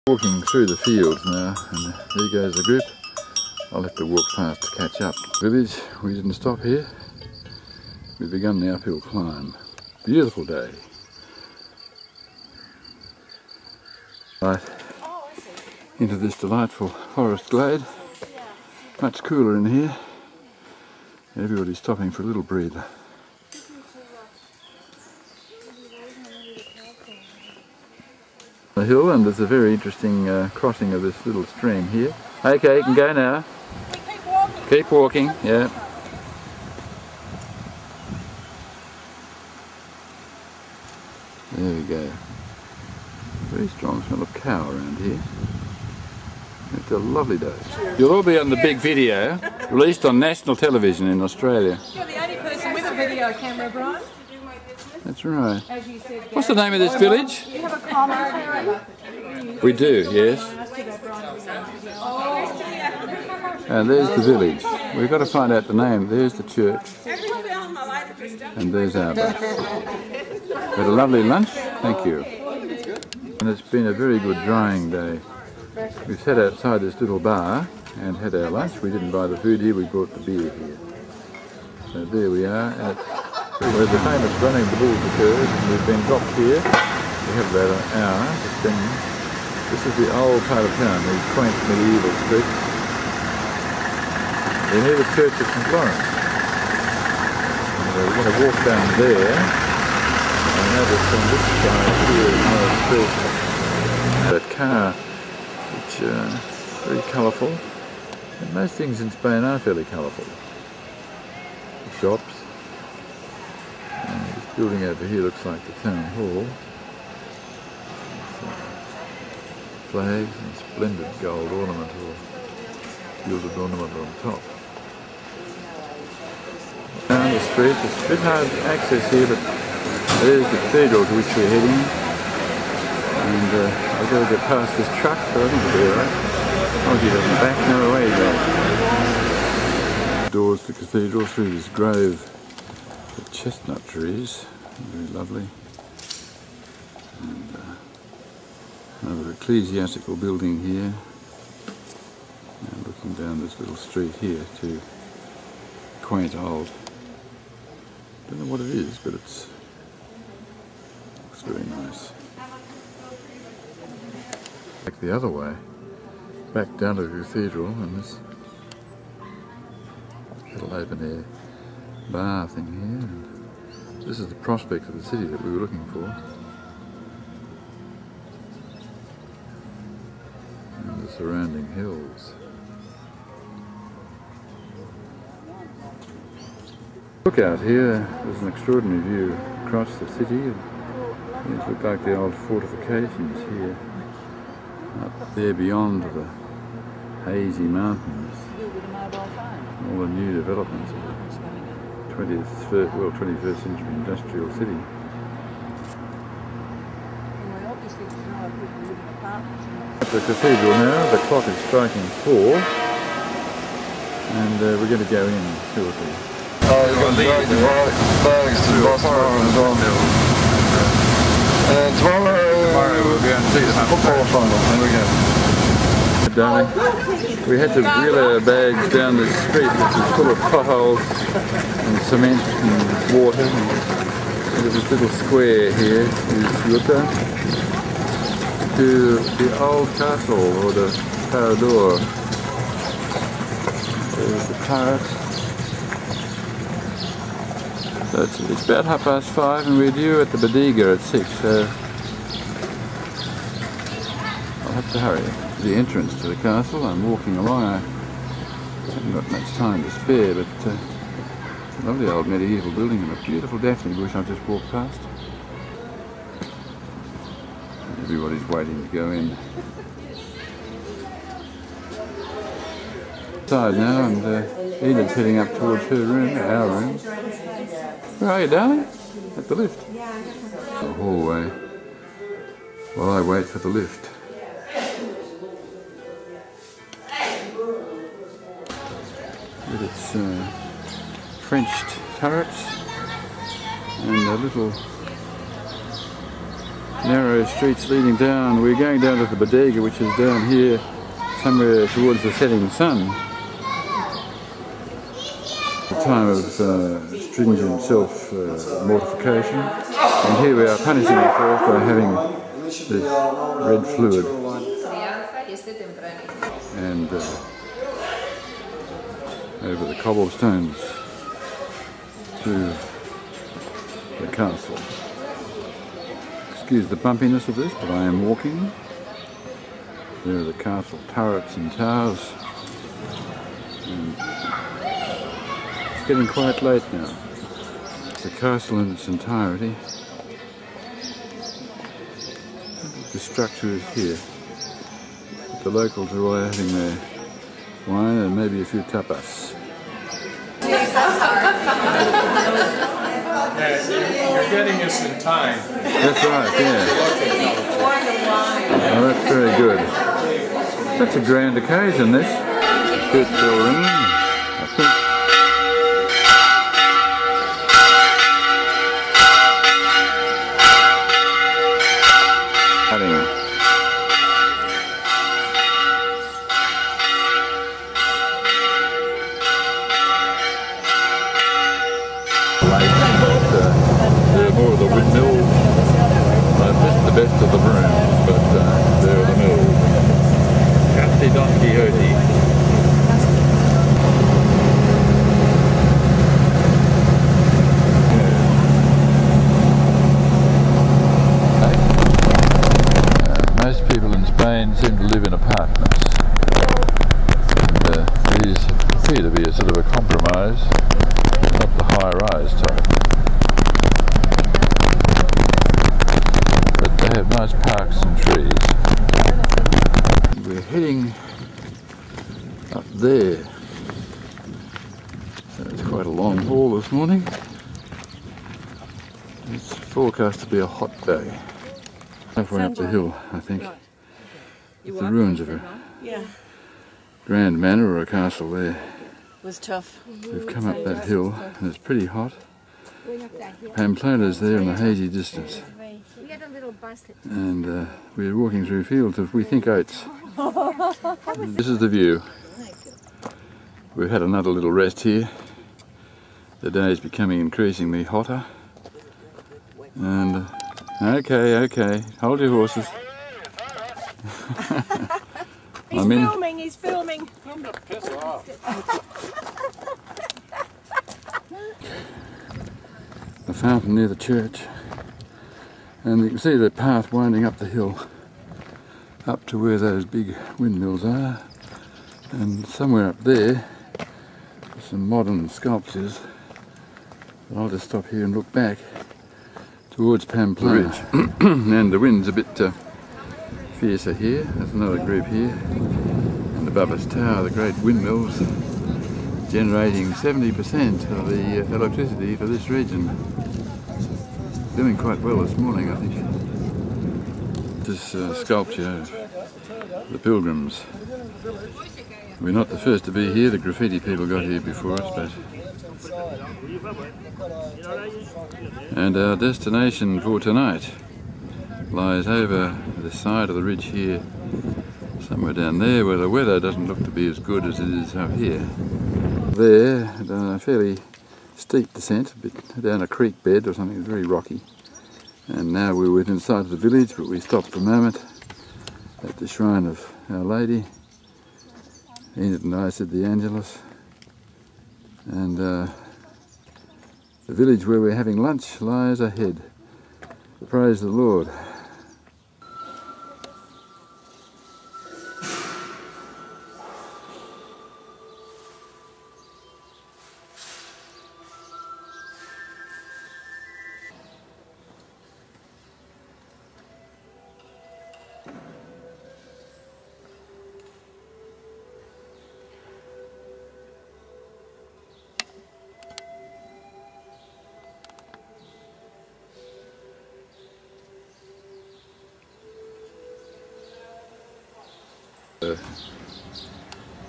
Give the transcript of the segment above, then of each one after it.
Walking through the fields now, and here goes the group. I'll have to walk fast to catch up. Village, we didn't stop here. We've begun the uphill climb. Beautiful day. Right into this delightful forest glade. Much cooler in here. Everybody's stopping for a little breather. The hill, and there's a very interesting crossing of this little stream here. Okay, you can go now. Keep walking. Keep walking, yeah. There we go. Very strong smell of cow around here. It's a lovely day. You'll all be on the big video, released on national television in Australia. You're the only person with a video camera, Brian. That's right. As you said, What's the name of this village? you have a commentary. We do, yes. And there's the village. We've got to find out the name. There's the church. And there's our bus. We had a lovely lunch. Thank you. And it's been a very good drying day. We've sat outside this little bar and had our lunch. We didn't buy the food here, we brought the beer here. So there we are at where the famous running the bulls occurs, and we've been dropped here. We have about an hour to spend. This is the old part of town, these quaint medieval streets. We're near the church of St. Lawrence. And we're going to walk down there. I noticed on this side here is another street. That car, which very colourful. And most things in Spain are fairly colourful. The shops. And this building over here looks like the town hall. Flags and splendid gold ornament or gilded ornament on top. Down the street, it's a bit hard to access here, but there's the cathedral to which we're heading. And I've got to get past this truck, but I think it'll be alright. Oh, he doesn't back, no way he goes. Doors to the cathedral through this grove of chestnut trees. Very lovely. And another ecclesiastical building here. And looking down this little street here to quaint old. Don't know what it is, but looks very nice. Back the other way, back down to the cathedral, and this little open air bar thing here. And this is the prospect of the city that we were looking for. And the surrounding hills. Look out here, there's an extraordinary view across the city. These look like the old fortifications here. Up there beyond the hazy mountains. All the new developments of the 21st century industrial city. At the cathedral now, the clock is striking 4. And we're going to go in shortly. Oh, you've got to drag the bags to Barcelona as well. And tomorrow We'll go and see the football final. There we go. Darling, we had to wheel our bags down this street, which is full of potholes and cement and water. And there's this little square here is Rioja to the old castle, or the Parador. There's the turret. So it's about 5:30 and we're due at the Bodega at 6, so I'll have to hurry. The entrance to the castle, I'm walking along. I haven't got much time to spare, but it's a lovely old medieval building and a beautiful daphne bush I've just walked past. Everybody's waiting to go in. Inside now, and Enid's heading up towards her room, our room. Where are you, darling? At the lift. The hallway. While I wait for the lift. With its French turrets and a little narrow streets leading down. We're going down to the bodega, which is down here somewhere towards the setting sun. A time of stringent self-mortification. And here we are punishing ourselves by having this red fluid. And over the cobblestones to the castle. Excuse the bumpiness of this, but I am walking. There are the castle turrets and towers. And it's getting quite late now. The castle in its entirety. The structure is here. The locals are all having their wine and maybe a few tapas. Yeah, you're getting us in time. That's right, yeah. Oh, that's very good. That's a grand occasion, this. Church bell ringing, I think. More of the windmill. I've missed the best of the room, but there are the mills. Captain Don Quixote. Most people in Spain seem to live in apartments. These appear to be a sort of a compromise, not the high-rise type. They have nice parks and trees. We're heading up there. So it's quite a long haul this morning. It's forecast to be a hot day. Halfway up the hill, I think. It's the ruins of a grand manor or a castle there. It was tough. We've come up that hill and it's pretty hot. Pamplona's there in the hazy distance. And we're walking through fields of, we think, oats. This is the view. We've had another little rest here. The day is becoming increasingly hotter. And okay, hold your horses. He's filming. Piss off. The fountain near the church. And you can see the path winding up the hill, up to where those big windmills are. And somewhere up there, some modern sculptures. But I'll just stop here and look back towards Pamplona. And the wind's a bit fiercer here. There's another group here. And above us tower, the great windmills, generating 70% of the electricity for this region. Doing quite well this morning, I think. This sculpture of the pilgrims. We're not the first to be here. The graffiti people got here before us, but... And our destination for tonight lies over the side of the ridge here, somewhere down there where the weather doesn't look to be as good as it is up here. There, a fairly steep descent, a bit down a creek bed or something, very rocky. And now we're within sight of the village, but we stopped for a moment at the shrine of Our Lady. Enid and I said the Angelus. And the village where we're having lunch lies ahead. Praise the Lord.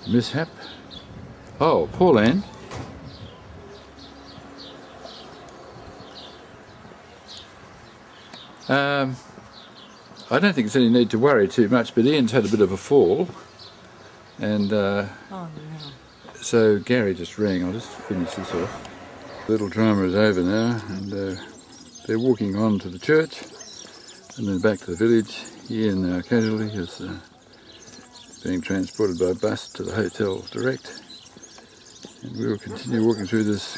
Mishap. Oh, Pauline. I don't think there's any need to worry too much, but Ian's had a bit of a fall, and Oh, no. so Gary just rang. I'll just finish this off. Little drama is over now, and they're walking on to the church and then back to the village. Ian, our casualty, is being transported by bus to the hotel direct, and we will continue walking through this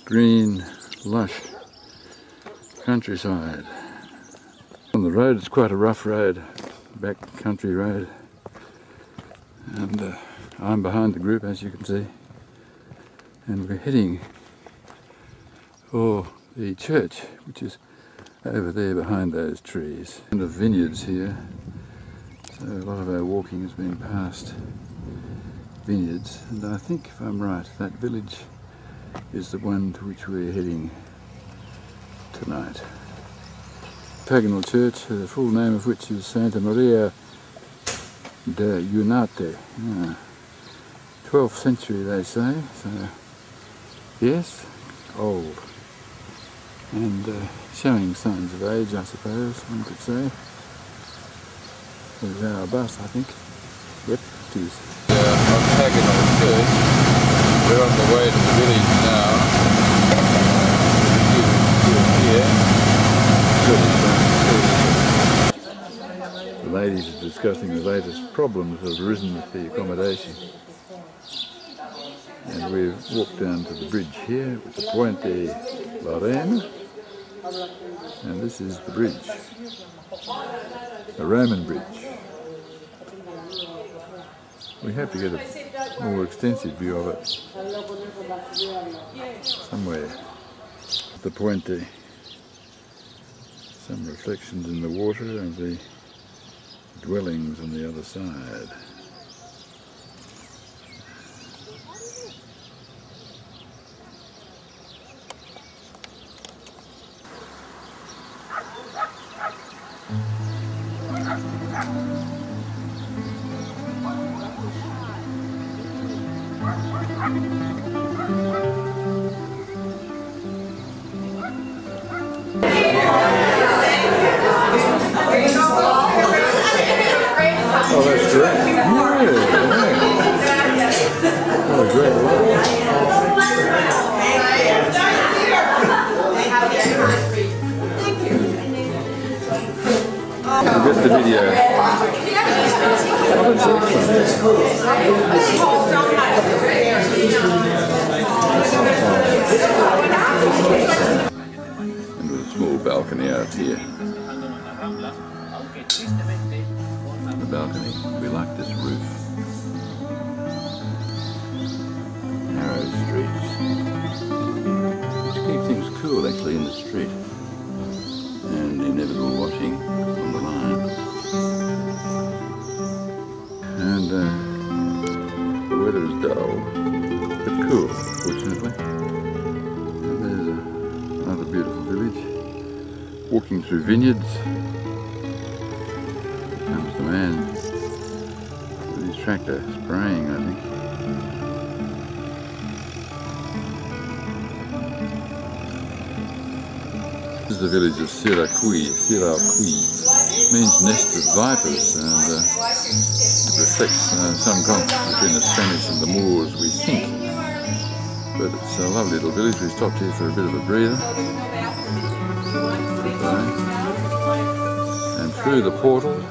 green, lush countryside. On the road, it's quite a rough road, back country road, and I'm behind the group, as you can see, and we're heading for the church, which is over there behind those trees. And the vineyards here, so a lot of our walking has been past vineyards, and I think, if I'm right, that village is the one to which we're heading tonight. Paganal church, the full name of which is Santa Maria de Unate. 12th century, they say, so yes, old. And showing signs of age, I suppose, one could say. There's our bus, I think. Yep, it is. On Paganal church, we're on the way to the village now. Here. The ladies are discussing the latest problems that have arisen with the accommodation. And we've walked down to the bridge here with the Punta la Reina. And this is the bridge, a Roman bridge. We hope to get a more extensive view of it somewhere. The Puente. Some reflections in the water of the dwellings on the other side. Oh, that's great. Yeah. What a great work. Just the video. Oh, that's excellent. And with a small balcony out here. The balcony, we like this roof. Narrow streets, which keep things cool actually in the street, and inevitable washing on the line. And the weather is dull, but cool, fortunately. And there's another beautiful village, walking through vineyards. Comes the man with his tractor spraying, I think. This is the village of Siraqui. Means nest of vipers, and it reflects some conflict between the Spanish and the Moors, we think. But it's a lovely little village. We stopped here for a bit of a breather. And through the portal